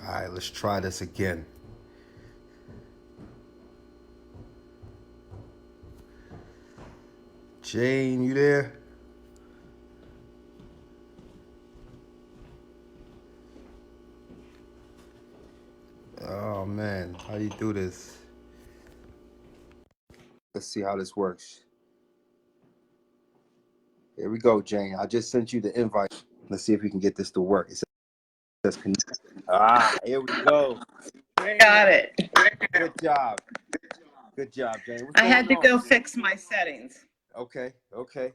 All right, let's try this again. Jane, you there? Oh man, how do you do this? Let's see how this works. Here we go, Jane. I just sent you the invite. Let's see if we can get this to work. It says connect. Here we go. Got Jane, it. good job. Good job, Jane. What's I going had to on? go fix my settings. Okay.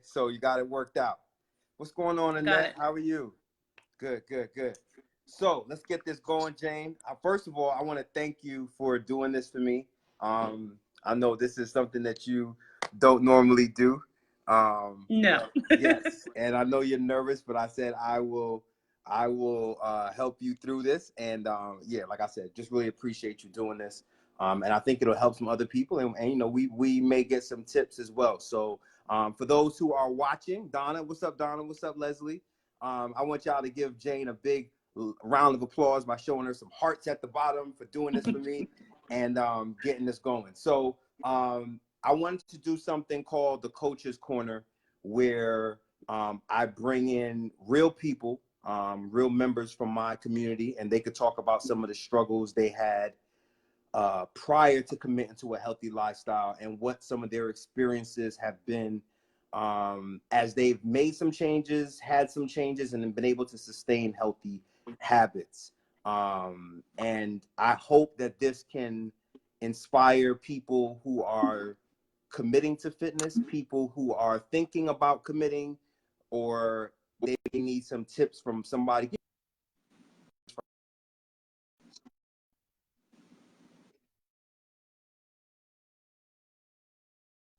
So you got it worked out. What's going on, Got Annette? it. How are you? Good. So let's get this going, Jane. First of all, I want to thank you for doing this for me. I know this is something that you don't normally do. No. Yes, and I know you're nervous, but I said I will help you through this. And yeah, like I said, just really appreciate you doing this. And I think it'll help some other people, and you know, we may get some tips as well. So for those who are watching, Donna, what's up, Donna? What's up, Leslie? I want y'all to give Jane a big round of applause by showing her some hearts at the bottom for doing this for me and getting this going. So I wanted to do something called the Coach's Corner, where I bring in real people, real members from my community, and they could talk about some of the struggles they had prior to committing to a healthy lifestyle and what some of their experiences have been as they've made some changes, had some changes, and been able to sustain healthy habits. And I hope that this can inspire people who are committing to fitness, people who are thinking about committing, or they need some tips from somebody.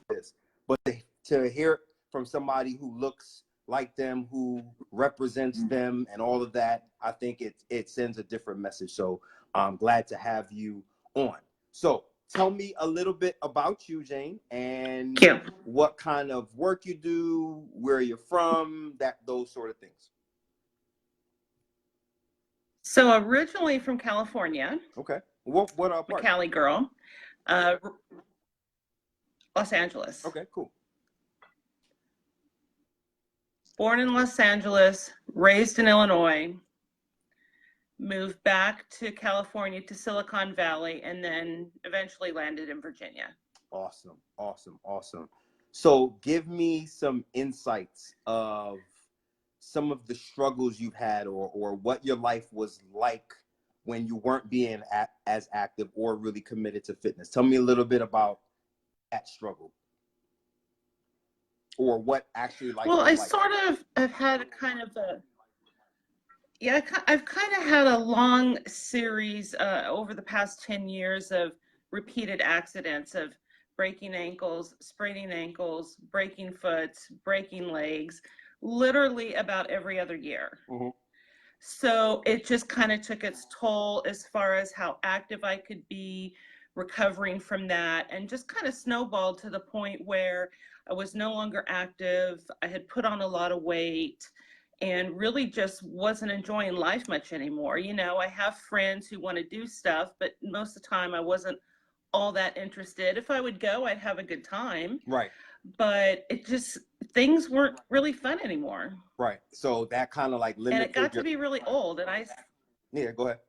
This, but to hear it from somebody who looks like them, who represents them, and all of that, I think it sends a different message. So I'm glad to have you on. So tell me a little bit about you, Jane, and Thank you. what kind of work you do, where you're from, those sort of things. So originally from California, Okay. What I'm a part? Cali girl, uh, Los Angeles. Okay, cool. Born in Los Angeles, raised in Illinois, moved back to California to Silicon Valley, and then eventually landed in Virginia. Awesome. So give me some insights of some of the struggles you've had, or what your life was like when you weren't being as active or really committed to fitness. Tell me a little bit about that struggle, or what actually life Well, was I like. sort of have had a kind of a, yeah, I've kind of had a long series over the past 10 years of repeated accidents of breaking ankles, spraining ankles, breaking foot, breaking legs, literally about every other year. Mm-hmm. So it just kind of took its toll as far as how active I could be recovering from that, and just kind of snowballed to the point where I was no longer active. I had put on a lot of weight and really just wasn't enjoying life much anymore. You know, I have friends who want to do stuff, but most of the time I wasn't all that interested. If I would go, I'd have a good time. Right. But it just, things weren't really fun anymore. Right. So that kind of like And it limited got your. to be really old. And Yeah. Go ahead.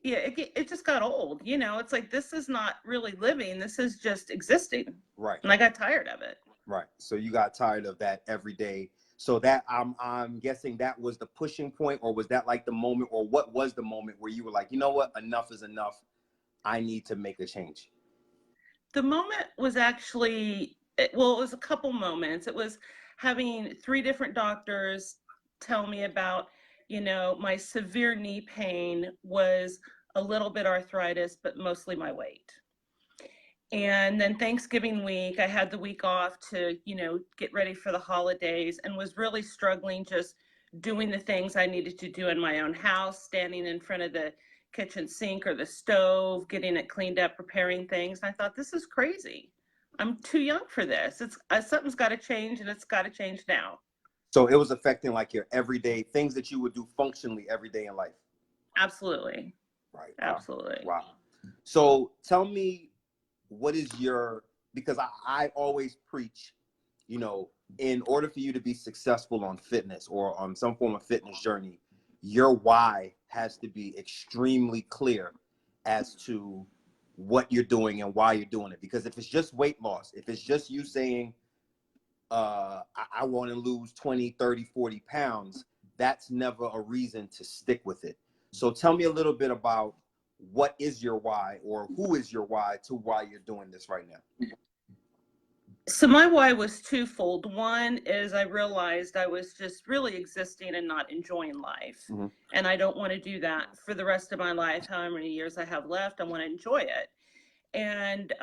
yeah, it just got old. You know, it's like, this is not really living. This is just existing. Right. And I got tired of it. Right. So you got tired of that every day. So that I'm guessing that was the pushing point, or was that like the moment, or what was the moment where you were like, you know what, enough is enough. I need to make a change. The moment was actually, well, it was a couple moments. It was having 3 different doctors tell me about, you know, my severe knee pain was a little bit arthritis, but mostly my weight. And then Thanksgiving week, I had the week off to, you know, get ready for the holidays, and was really struggling just doing the things I needed to do in my own house, standing in front of the kitchen sink or the stove, getting it cleaned up, preparing things. And I thought, this is crazy. I'm too young for this. It's something's got to change, and it's got to change now. So it was affecting like your everyday things that you would do functionally every day in life. Absolutely. Right. Wow. Absolutely. Wow. So tell me, what is because I always preach, you know, in order for you to be successful on fitness or on some form of fitness journey, your why has to be extremely clear as to what you're doing and why you're doing it. Because if it's just weight loss, if it's just you saying, I want to lose 20, 30, 40 pounds, that's never a reason to stick with it. So tell me a little bit about what is your why, or who is your why to why you're doing this right now. So my why was twofold. One is I realized I was just really existing and not enjoying life. Mm-hmm. And I don't want to do that for the rest of my life. However many years I have left, I want to enjoy it. And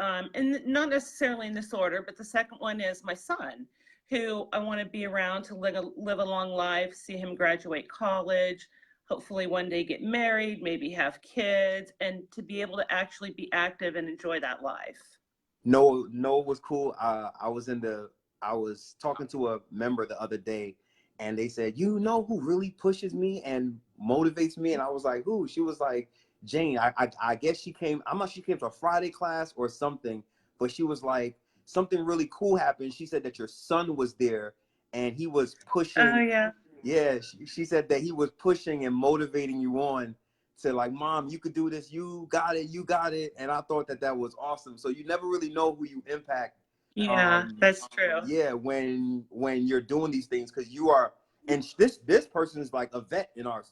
not necessarily in this order, but the second one is my son, who I want to be around to live a long life, see him graduate college, hopefully one day get married, maybe have kids, and to be able to actually be active and enjoy that life. No, it was cool. I was talking to a member the other day, and they said, you know who really pushes me and motivates me? And I was like, who? She was like, Jane. I guess she came, I'm not sure she came to a Friday class or something, but she was like, something really cool happened. She said that your son was there and he was pushing. Oh, yeah. Yeah, she said that he was pushing and motivating you on to, like, Mom, you could do this, you got it. And I thought that was awesome. So you never really know who you impact. Yeah, that's true. Yeah, when you're doing these things, because you are, and this person is like a vet in our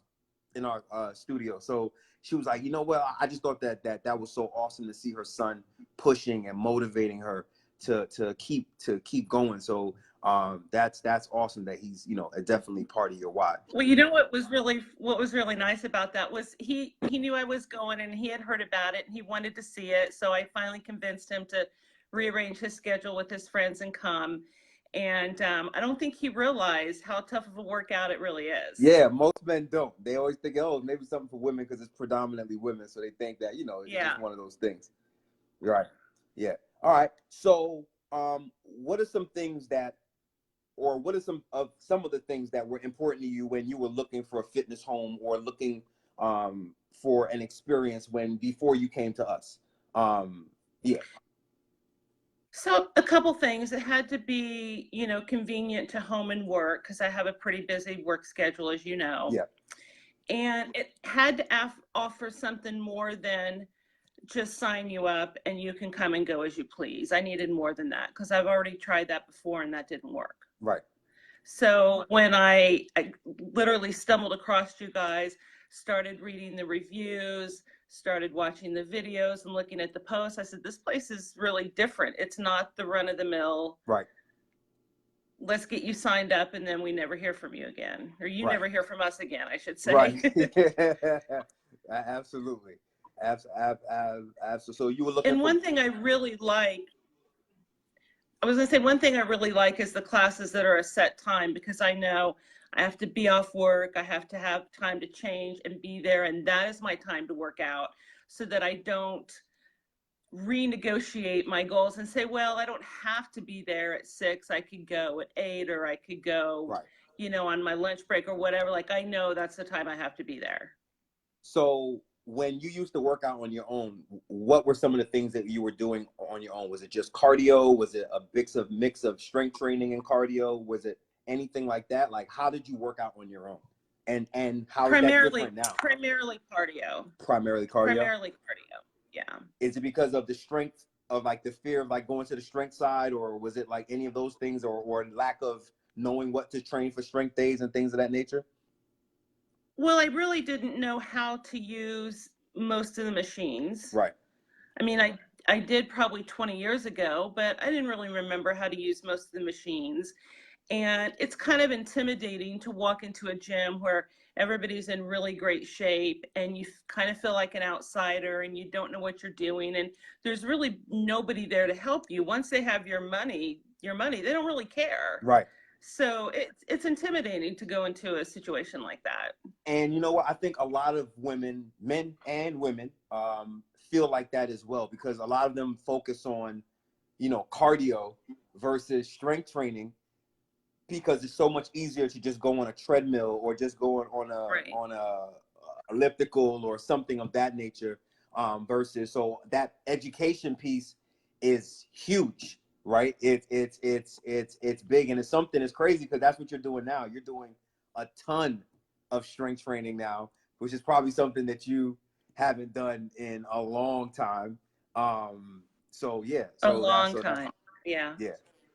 studio. So she was like, you know what, I just thought that was so awesome to see her son pushing and motivating her to keep going. So that's awesome that he's, you know, definitely part of your why. Well, you know what was really nice about that was he knew I was going and he had heard about it and he wanted to see it. So I finally convinced him to rearrange his schedule with his friends and come. And I don't think he realized how tough of a workout it really is. Yeah, most men don't. They always think, oh, maybe something for women because it's predominantly women. So they think that, you know, it's just one of those things. Right. Yeah. All right. So what are some things that, or what are some of the things that were important to you when you were looking for a fitness home or looking for an experience before you came to us? Yeah. So a couple things. It had to be, you know, convenient to home and work because I have a pretty busy work schedule, as you know. Yeah. And it had to offer something more than just sign you up and you can come and go as you please. I needed more than that because I've already tried that before and that didn't work. Right. So when I literally stumbled across you guys, started reading the reviews, started watching the videos and looking at the posts, I said, this place is really different. It's not the run of the mill. Right. Let's get you signed up and then we never hear from you again, or you never hear from us again, I should say. Right. Absolutely. Absolutely. So you were looking. And one thing I really like, one thing I really like is the classes that are a set time, because I know I have to be off work. I have to have time to change and be there. And that is my time to work out so that I don't renegotiate my goals and say, well, I don't have to be there at 6. I could go at 8, or I could go, you know, on my lunch break or whatever. Like, I know that's the time I have to be there. So when you used to work out on your own, what were some of the things that you were doing on your own? Was it just cardio? Was it a mix of strength training and cardio? Was it anything like that? Like, how did you work out on your own? And how is that different now? Primarily cardio. Primarily cardio? Primarily cardio, yeah. Is it because of the strength of, like, the fear of, like, going to the strength side, or was it like any of those things, or lack of knowing what to train for strength days and things of that nature? Well, I really didn't know how to use most of the machines. Right. I mean, I did probably 20 years ago, but I didn't really remember how to use most of the machines. And it's kind of intimidating to walk into a gym where everybody's in really great shape and you kind of feel like an outsider and you don't know what you're doing. And there's really nobody there to help you. Once they have your money, they don't really care. Right. So it's intimidating to go into a situation like that. And you know what? I think a lot of women, men and women, feel like that as well, because a lot of them focus on, you know, cardio versus strength training, because it's so much easier to just go on a treadmill or just go on a elliptical or something of that nature, versus, so that education piece is huge, right? It's big, and it's something that's crazy because that's what you're doing now. You're doing a ton of strength training now, which is probably something that you haven't done in a long time. So yeah, A so long that's time. Yeah.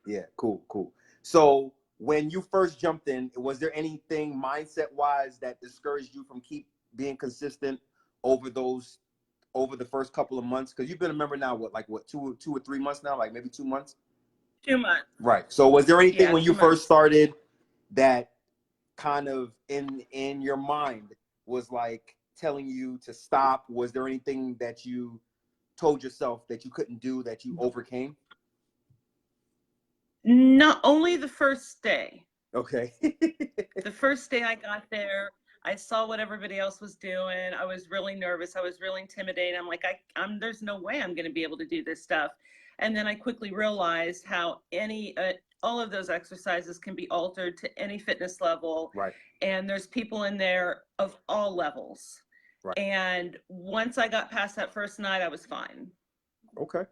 yeah, cool. So when you first jumped in, was there anything mindset wise that discouraged you from keep being consistent over the first couple of months? Because you've been a member now, what, 2 or 3 months now, like maybe 2 months? 2 months. Right. So was there anything Yeah, when you 2 months. first started that kind of in your mind was like telling you to stop? Was there anything that you told yourself that you couldn't do that you overcame? Not only the first day. Okay. The first day I got there, I saw what everybody else was doing. I was really nervous. I was really intimidated. I'm like, there's no way I'm going to be able to do this stuff. And then I quickly realized how all of those exercises can be altered to any fitness level. Right. And there's people in there of all levels. Right. And once I got past that first night, I was fine. Okay.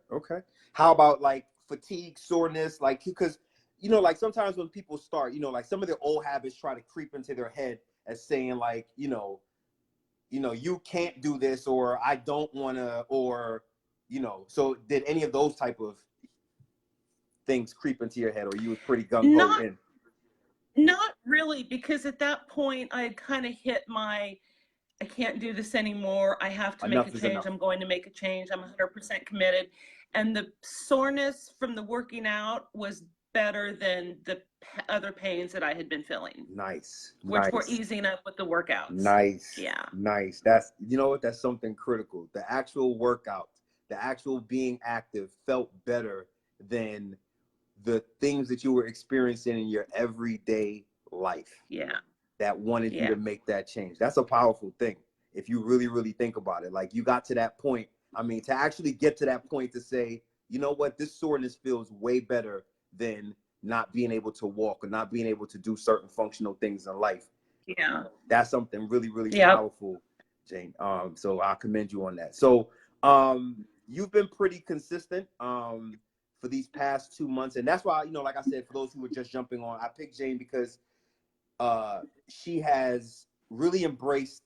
How about like fatigue, soreness? Like, because, like sometimes when people start, like some of their old habits try to creep into their head as saying like, you can't do this, or I don't want to, or, so did any of those type of things creep into your head, or you was pretty gung-ho in? Not really, because at that point I had kind of hit I can't do this anymore. I have to make a change. I'm going to make a change. I'm 100% committed. And the soreness from the working out was better than the other pains that I had been feeling. Nice. Which were easing up with the workouts. Nice. Yeah. Nice. That's, that's something critical. The actual workout, the actual being active felt better than the things that you were experiencing in your everyday life. Yeah. That wanted you to make that change. That's a powerful thing. If you really, really think about it, like you got to that point. I mean, to actually get to that point to say, you know what, this soreness feels way better than not being able to walk or not being able to do certain functional things in life. Yeah. That's something really, really powerful, Jane. So I commend you on that. So you've been pretty consistent for these past 2 months. And that's why, like I said, for those who were just jumping on, I picked Jane because she has really embraced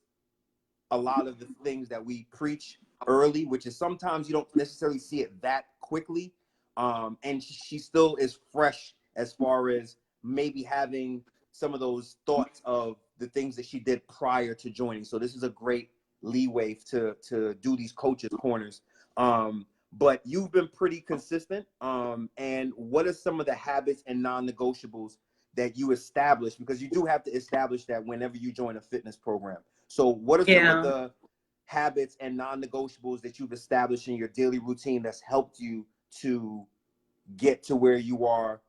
a lot of the things that we preach early, which is sometimes you don't necessarily see it that quickly. And she still is fresh as far as maybe having some of those thoughts of the things that she did prior to joining. So this is a great leeway to do these coaches corners. But you've been pretty consistent. And what are some of the habits and non-negotiables that you establish? Because you do have to establish that whenever you join a fitness program. So what are some of the habits and non-negotiables that you've established in your daily routine that's helped you to get to where you are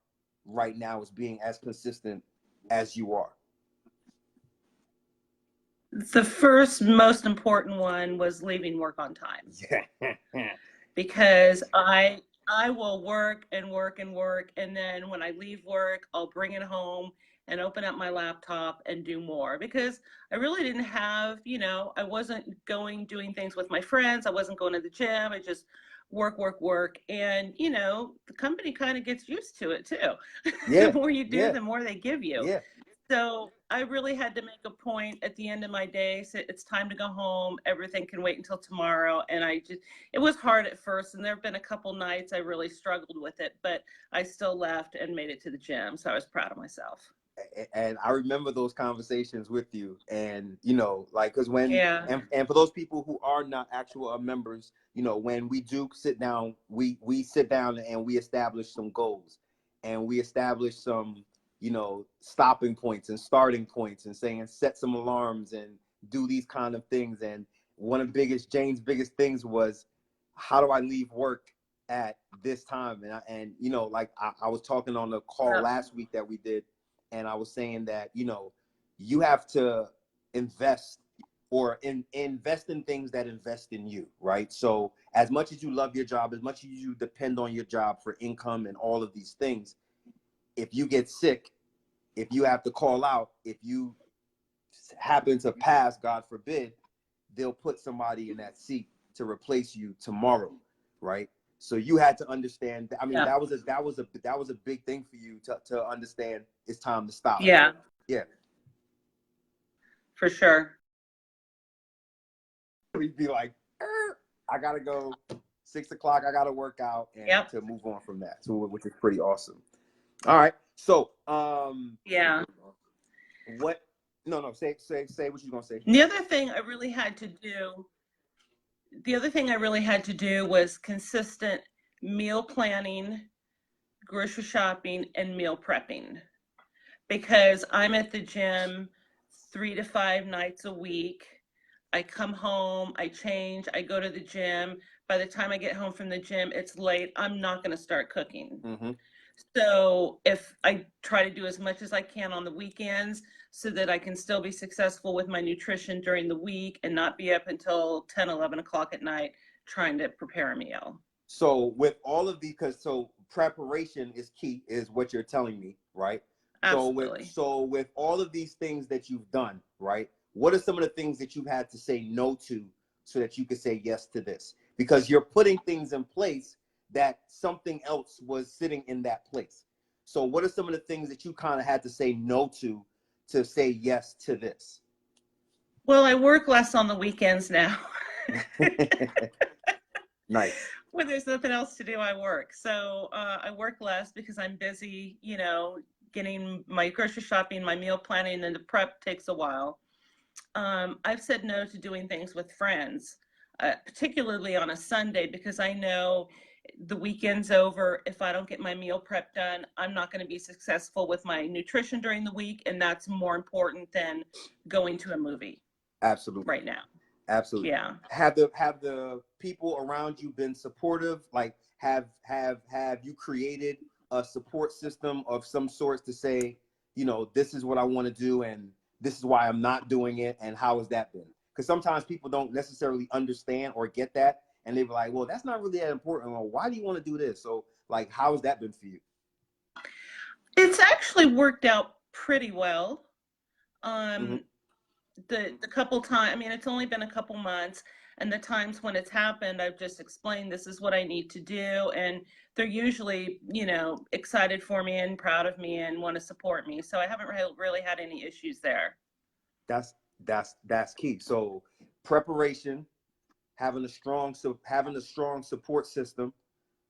right now as being as consistent as you are? The first most important one was leaving work on time. Because I will work and work and work, and then when I leave work, I'll bring it home and open up my laptop and do more, because I really didn't have, I wasn't doing things with my friends. I wasn't going to the gym. I just work. And, the company kind of gets used to it too. The more you do, the more they give you. So I really had to make a point at the end of my day, say it's time to go home. Everything can wait until tomorrow. And it was hard at first. And there have been a couple nights I really struggled with it, but I still left and made it to the gym. So I was proud of myself. And I remember those conversations with you, and because when and for those people who are not actual members, when we do sit down, we sit down and we establish some goals, and we establish some stopping points and starting points, and saying set some alarms and do these kind of things. And one of Jane's biggest things was, how do I leave work at this time? And I was talking on the call last week that we did. And I was saying that, you have to invest invest in things that invest in you, right? So as much as you love your job, as much as you depend on your job for income and all of these things, if you get sick, if you have to call out, if you happen to pass, God forbid, they'll put somebody in that seat to replace you tomorrow, right? So you had to understand. I mean, Yeah. that was a big thing for you to understand. It's time to stop. Yeah. Yeah. For sure. We'd be like, I gotta go. 6 o'clock. I gotta work out and to move on from that. So, which is pretty awesome. All right. So, yeah. What? No. Say what you're gonna say. The other thing I really had to do was consistent meal planning, grocery shopping, and meal prepping, because I'm at the gym 3 to 5 nights a week. I come home, I change, I go to the gym. By the time I get home from the gym, it's late. I'm not going to start cooking. Mm-hmm. So if I try to do as much as I can on the weekends so that I can still be successful with my nutrition during the week and not be up until 10, 11 o'clock at night trying to prepare a meal. So with all of these, so preparation is key, is what you're telling me, right? Absolutely. So with all of these things that you've done, right? What are some of the things that you've had to say no to so that you could say yes to this? Because you're putting things in place that something else was sitting in that place. So what are some of the things that you kind of had to say no to say yes to this? Well, I work less on the weekends now. Nice. When there's nothing else to do, I work. So I work less because I'm busy, getting my grocery shopping, my meal planning, and the prep takes a while. I've said no to doing things with friends, particularly on a Sunday, because I know the weekend's over. If I don't get my meal prep done, I'm not going to be successful with my nutrition during the week, and that's more important than going to a movie. Absolutely. Right now. Absolutely. Yeah. Have the people around you been supportive? Like, have you created a support system of some sorts to say, this is what I want to do and this is why I'm not doing it, and how has that been? Because sometimes people don't necessarily understand or get that, and they're like, well, that's not really that important. Well, why do you want to do this? So, like, how has that been for you? It's actually worked out pretty well. Mm-hmm. The couple times, I mean, it's only been a couple months, and the times when it's happened, I've just explained this is what I need to do, and they're usually, excited for me and proud of me and want to support me. So I haven't really had any issues there. That's key. So preparation, having a strong support system,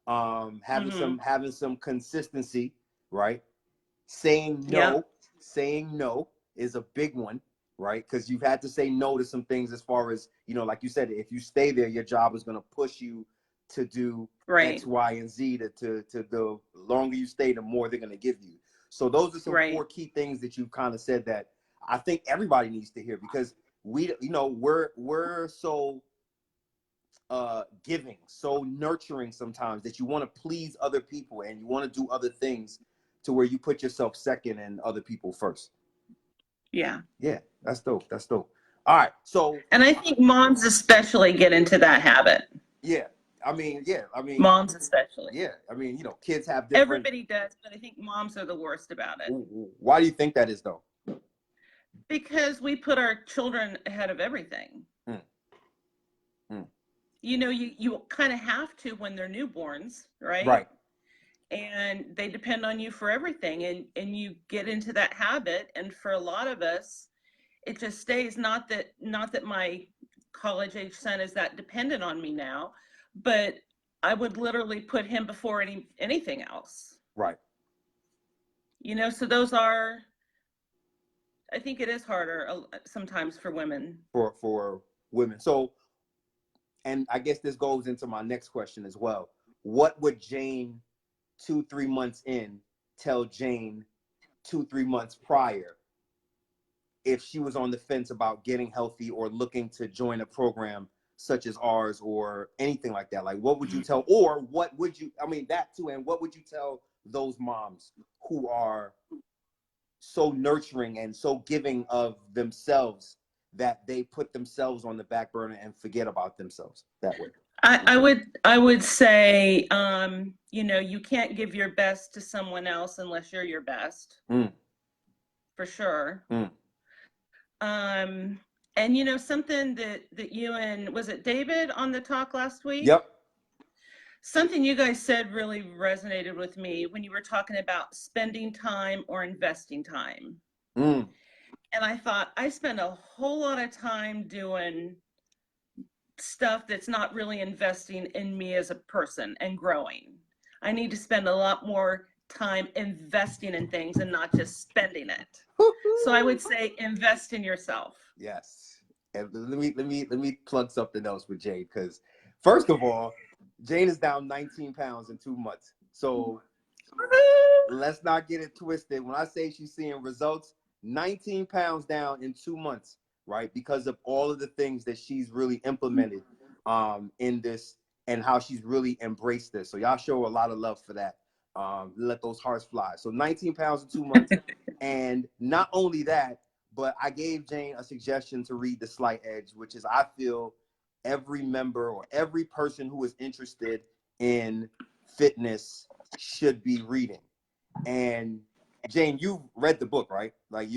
having some consistency, right? Saying no is a big one, right? Because you've had to say no to some things, as far as, like you said, if you stay there, your job is going to push you to do X, Y, and Z. To the longer you stay, the more they're going to give you. So those are some 4 key things that you've kind of said that I think everybody needs to hear, because we're so giving, so nurturing sometimes, that you want to please other people and you want to do other things to where you put yourself second and other people first. Yeah, that's dope. All right, so, and I think moms especially get into that habit. Moms especially. Yeah, I mean, kids have different. Everybody does, but I think moms are the worst about it. Why do you think that is, though? Because we put our children ahead of everything. You kind of have to when they're newborns, right? Right. And they depend on you for everything, and you get into that habit, and for a lot of us, it just stays. Not that my college age son is that dependent on me now, but I would literally put him before anything else. Right. So those are, I think it is harder sometimes for women. For women. So, and I guess this goes into my next question as well. What would Jane 2-3 months in tell Jane 2-3 months prior, if she was on the fence about getting healthy or looking to join a program such as ours or anything like that? Like, what would you tell, or what would you, that too, and what would you tell those moms who are so nurturing and so giving of themselves that they put themselves on the back burner and forget about themselves that way? I would say, you can't give your best to someone else unless you're your best. For sure. And you know, something that you and, was it David on the talk last week? Yep. Something you guys said really resonated with me when you were talking about spending time or investing time. Mm. And I thought, I spend a whole lot of time doing stuff that's not really investing in me as a person and growing. I need to spend a lot more time investing in things and not just spending it. So I would say invest in yourself. Yes. And let me plug something else with Jane, because first of all, Jane is down 19 pounds in 2 months. So let's not get it twisted. When I say she's seeing results, 19 pounds down in 2 months, right? Because of all of the things that she's really implemented in this, and how she's really embraced this. So y'all show a lot of love for that. Let those hearts fly. So 19 pounds in 2 months. And not only that, but I gave Jane a suggestion to read The Slight Edge, which is, I feel, every member or every person who is interested in fitness should be reading. And Jane, you've read the book, right? Like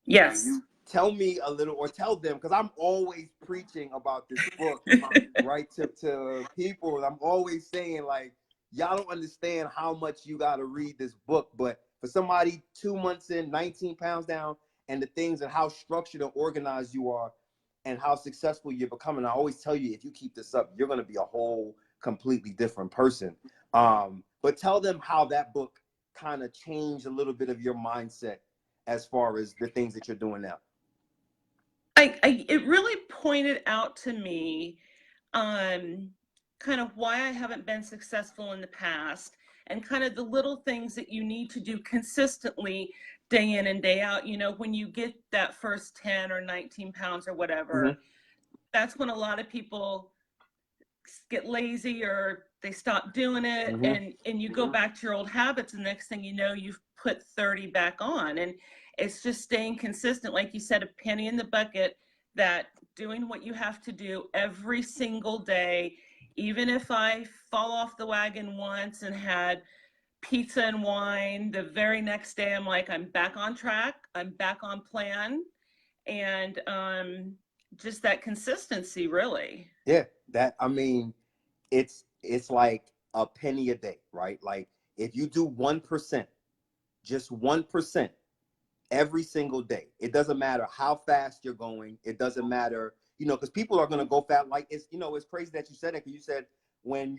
Yes. Tell me a little, or tell them, because I'm always preaching about this book, right, to people. I'm always saying, like, y'all don't understand how much you got to read this book. But for somebody 2 months in, 19 pounds down, and the things and how structured and organized you are and how successful you're becoming, I always tell you, if you keep this up, you're going to be a whole completely different person. But tell them how that book kind of changed a little bit of your mindset as far as the things that you're doing now. It really pointed out to me kind of why I haven't been successful in the past, and kind of the little things that you need to do consistently day in and day out. You know, when you get that first 10 or 19 pounds or whatever, that's when a lot of people get lazy or they stop doing it, and you go back to your old habits, and the next thing you know, you've put 30 back on. And it's just staying consistent, like you said, a penny in the bucket, that doing what you have to do every single day. Even if I fall off the wagon once and had pizza and wine, the very next day I'm like, I'm back on track, I'm back on plan. And just that consistency, really. Yeah, that, I mean, it's like a penny a day, right? Like, if you do 1%, just 1% every single day, it doesn't matter how fast you're going. It doesn't matter, you know, because people are going to go fast. Like, it's, you know, it's crazy that you said it, because you said when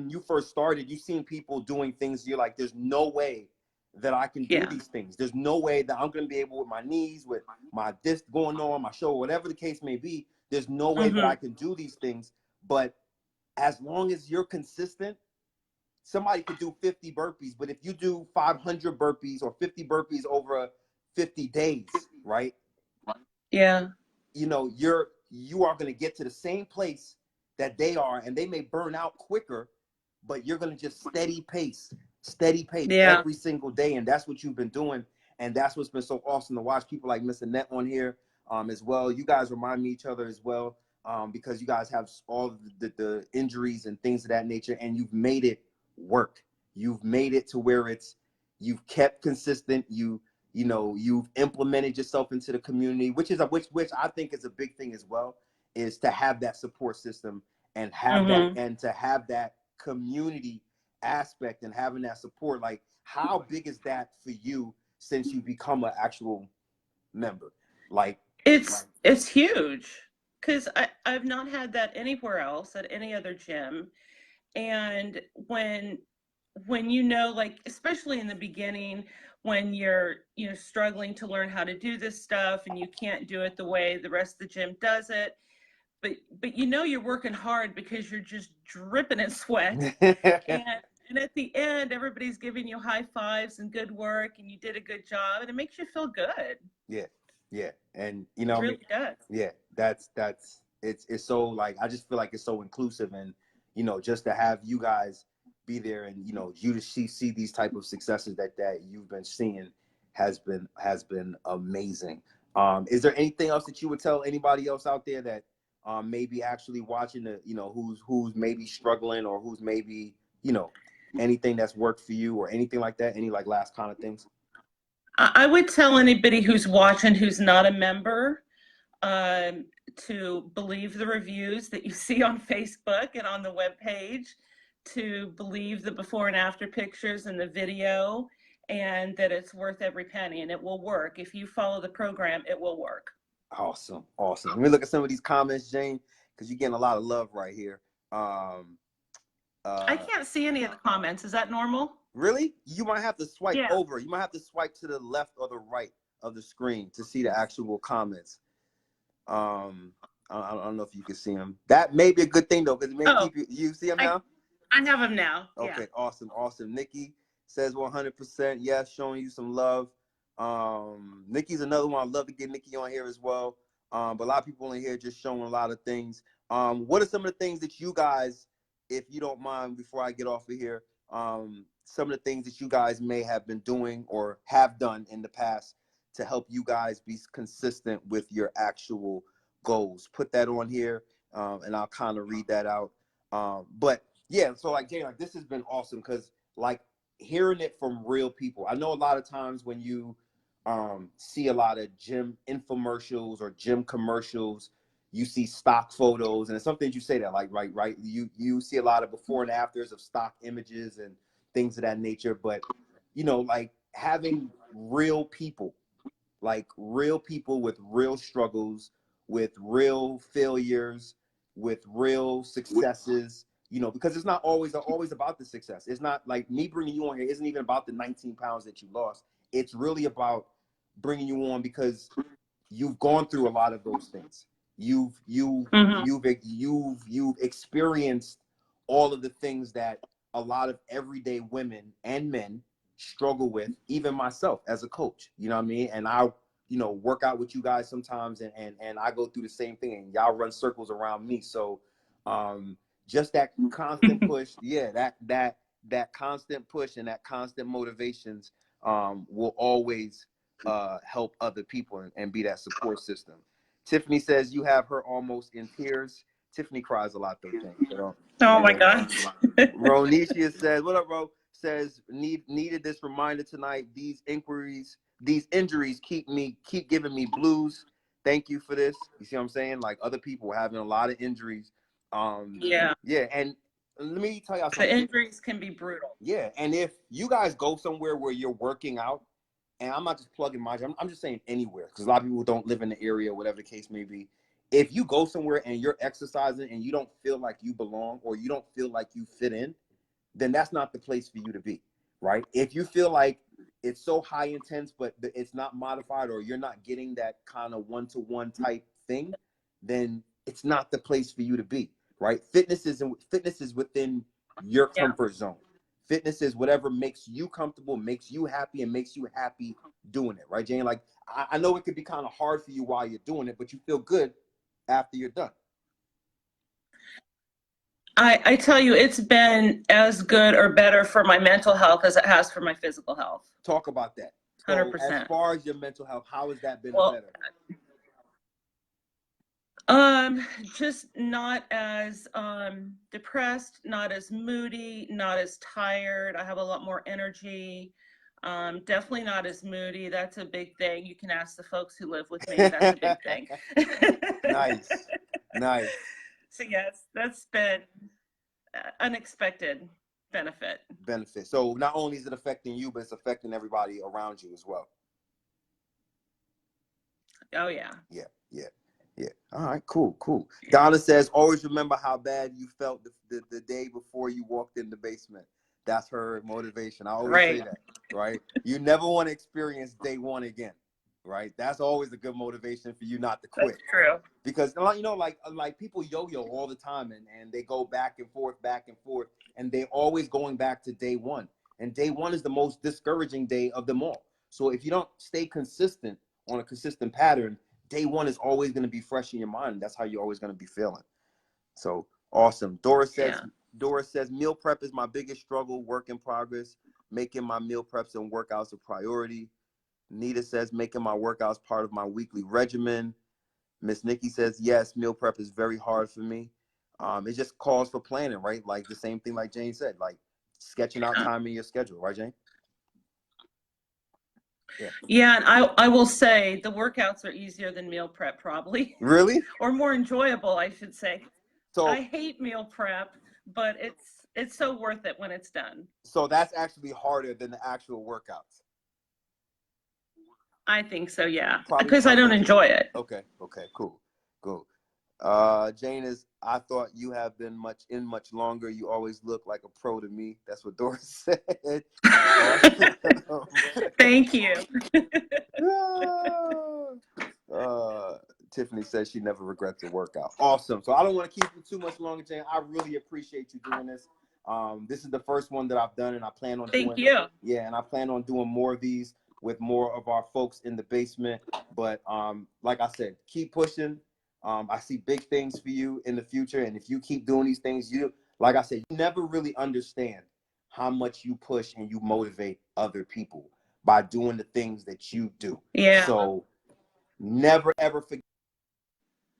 you first started, you seen people doing things, you're like, there's no way that I can do these things. There's no way that I'm going to be able, with my knees, with my disc going on, my shoulder, whatever the case may be, there's no way that I can do these things. But as long as you're consistent, somebody could do 50 burpees, but if you do 500 burpees or 50 burpees over 50 days, right? Yeah. You know, you are going to get to the same place that they are, and they may burn out quicker, but you're going to just steady pace every single day. And that's what you've been doing. And that's what's been so awesome to watch people like Miss Annette on here as well. You guys remind me each other as well, because you guys have all the injuries and things of that nature, and you've made it work. You've made it to where you've kept consistent. You know, you've implemented yourself into the community, which I think is a big thing as well, is to have that support system and have that, and to have that community aspect and having that support. Like, how big is that for you since you become an actual member? Like, it's huge, because I've not had that anywhere else at any other gym. And when you know, like, especially in the beginning, when you're, you know, struggling to learn how to do this stuff, and you can't do it the way the rest of the gym does it, but you know you're working hard because you're just dripping in sweat. And at the end, everybody's giving you high fives and good work, and you did a good job, and it makes you feel good. Yeah. And, you know, it really does. Yeah, that's it's so, like, I just feel like it's so inclusive. And, you know, just to have you guys be there, and, you know, you to see these type of successes that you've been seeing has been amazing. Is there anything else that you would tell anybody else out there that maybe actually watching, the, you know, who's maybe struggling, or who's maybe, you know, anything that's worked for you, or anything like that? Any, like, last kind of things? I would tell anybody who's watching who's not a member, to believe the reviews that you see on Facebook and on the webpage, to believe the before and after pictures and the video, and that it's worth every penny, and it will work. If you follow the program, it will work. Awesome. Awesome. Let me look at some of these comments, Jane, because you're getting a lot of love right here. I can't see any of the comments. Is that normal? Really? You might have to swipe Yeah. over. You might have to swipe to the left or the right of the screen to see the actual comments. I don't know if you can see them. That may be a good thing though, because it may keep you see them now? I have them now. Okay, yeah. Awesome. Nikki says 100%. Yes, showing you some love. Nikki's another one. I'd love to get Nikki on here as well. But a lot of people in here just showing a lot of things. What are some of the things that you guys, if you don't mind, before I get off of here, some of the things that you guys may have been doing or have done in the past to help you guys be consistent with your actual goals? Put that on here, and I'll kind of read that out. But yeah, so like Jay, like this has been awesome because like hearing it from real people. I know a lot of times when you see a lot of gym infomercials or gym commercials, you see stock photos, and it's something you say that like right. You see a lot of before and afters of stock images and things of that nature. But you know, like having real people with real struggles, with real failures, with real successes, you know, because it's not always about the success. It's not like me bringing you on here isn't even about the 19 pounds that you lost. It's really about bringing you on because you've gone through a lot of those things. You've experienced all of the things that a lot of everyday women and men struggle with, even myself as a coach, you know what I mean? And I, you know, work out with you guys sometimes and I go through the same thing and y'all run circles around me. So just that constant push, that constant push and that constant motivations will always help other people and be that support system. Tiffany says you have her almost in tears. Tiffany cries a lot though, Jane. So, oh my gosh. Ronisha says, what up, Ro? Says needed this reminder tonight. These injuries keep giving me blues. Thank you for this. You see what I'm saying? Like other people having a lot of injuries. Yeah, and let me tell y'all something. The injuries can be brutal. Yeah, and if you guys go somewhere where you're working out, and I'm not just plugging my gym, I'm just saying anywhere, because a lot of people don't live in the area, whatever the case may be. If you go somewhere and you're exercising and you don't feel like you belong or you don't feel like you fit in, then that's not the place for you to be, right? If you feel like it's so high intense, but it's not modified or you're not getting that kind of one-to-one type thing, then it's not the place for you to be, right? Fitness is within your comfort zone. Fitness is whatever makes you comfortable, makes you happy, and makes you happy doing it, right, Jane? Like, I know it could be kind of hard for you while you're doing it, but you feel good after you're done. I tell you, it's been as good or better for my mental health as it has for my physical health. Talk about that. So 100%. as far as your mental health, how has that been better? Just not as depressed, not as moody, not as tired. I have a lot more energy. Definitely not as moody. That's a big thing. You can ask the folks who live with me. That's a big thing. Nice. So yes, that's been unexpected benefit. So not only is it affecting you, but it's affecting everybody around you as well. Oh yeah. Yeah. All right, cool. Donna says, always remember how bad you felt the day before you walked in the basement. That's her motivation. I always say that, right? You never want to experience day one again, right? That's always a good motivation for you not to quit. That's true. Because, you know, like people yo-yo all the time and they go back and forth, and they're always going back to day one. And day one is the most discouraging day of them all. So if you don't stay consistent on a consistent pattern, day one is always going to be fresh in your mind. That's how you're always going to be feeling. So awesome. Doris says, meal prep is my biggest struggle, work in progress. Making my meal preps and workouts a priority. Nita says, making my workouts part of my weekly regimen. Miss Nikki says, yes, meal prep is very hard for me. It just calls for planning, right? Like the same thing like Jane said, like sketching out time in your schedule, right, Jane? Yeah. Yeah, and I will say the workouts are easier than meal prep, probably, Really? or more enjoyable, I should say. So I hate meal prep, but it's so worth it when it's done. so that's actually harder than the actual workouts. I think so, yeah, Probably because I don't tougher. enjoy it. Okay, okay, cool, cool. Jane, is I thought you have been much longer. You always look like a pro to me. That's what Doris said. Thank you. uh, Tiffany says she never regrets a workout. Awesome. So I don't want to keep you too much longer, Jane. I really appreciate you doing this. This is the first one that I've done, and I plan on Thank doing. you. Yeah, and I plan on doing more of these with more of our folks in the basement. But like I said, keep pushing. I see big things for you in the future, and if you keep doing these things, like I said, you never really understand how much you push and you motivate other people by doing the things that you do. Yeah. So never ever forget.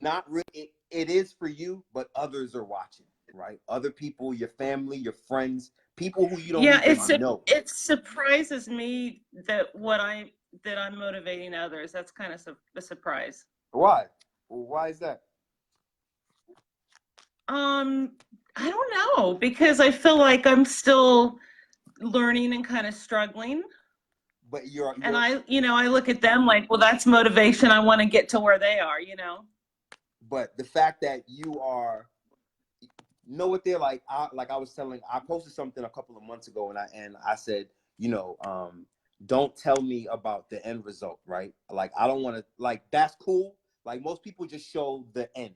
Not really. It is for you, but others are watching, right? Other people, your family, your friends, people who you don't even know. It surprises me that I'm motivating others. That's kind of a surprise. Why? Well, why is that? I don't know, because I feel like I'm still learning and kind of struggling. But and I look at them like, well, that's motivation. I want to get to where they are, But the fact that you know what they're like. I posted something a couple of months ago, and I said, don't tell me about the end result, right? Like, I don't want to, like, that's cool. Like, most people just show the end,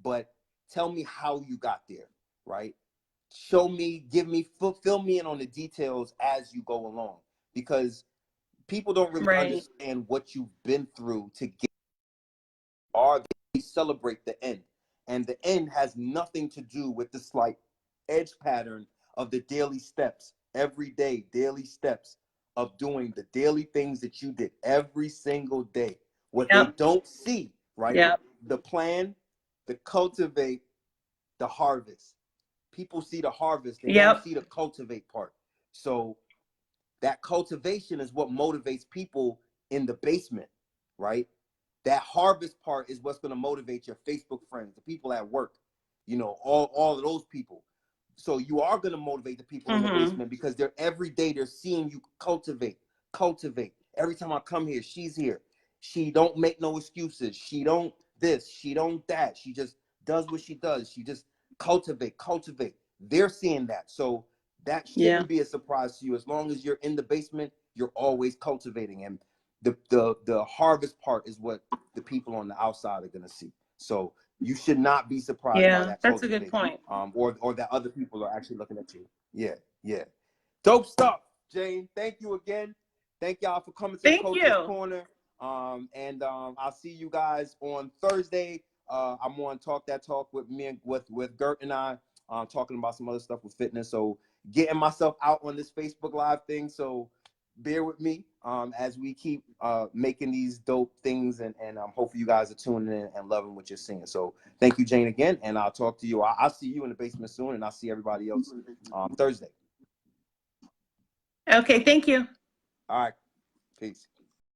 but tell me how you got there, right? Show me, fill me in on the details as you go along, because people don't really understand what you've been through to get, or they celebrate the end. And the end has nothing to do with the slight edge pattern of the daily steps, every day, daily steps of doing the daily things that you did every single day. What they don't see, right? Yep. The plan, the cultivate, the harvest. People see the harvest, they don't see the cultivate part. So that cultivation is what motivates people in the basement, right? That harvest part is what's going to motivate your Facebook friends, the people at work, all of those people. So you are going to motivate the people in the basement, because they're every day they're seeing you cultivate. Every time I come here, she's here. She don't make no excuses. She don't this, she don't that. She just does what she does. She just cultivate. They're seeing that. So that shouldn't be a surprise to you. As long as you're in the basement, you're always cultivating. And the harvest part is what the people on the outside are going to see. So you should not be surprised by that. That's a good point. Or that other people are actually looking at you. Yeah. Dope stuff, Jane. Thank you again. Thank y'all for coming to the Coach's Corner. And I'll see you guys on Thursday. I'm on Talk That Talk with Gert and I, talking about some other stuff with fitness. So getting myself out on this Facebook Live thing. So bear with me as we keep making these dope things, and hopefully you guys are tuning in and loving what you're seeing. So thank you, Jane, again, and I'll talk to you. I'll see you in the basement soon, and I'll see everybody else Thursday. Okay, thank you. All right, peace.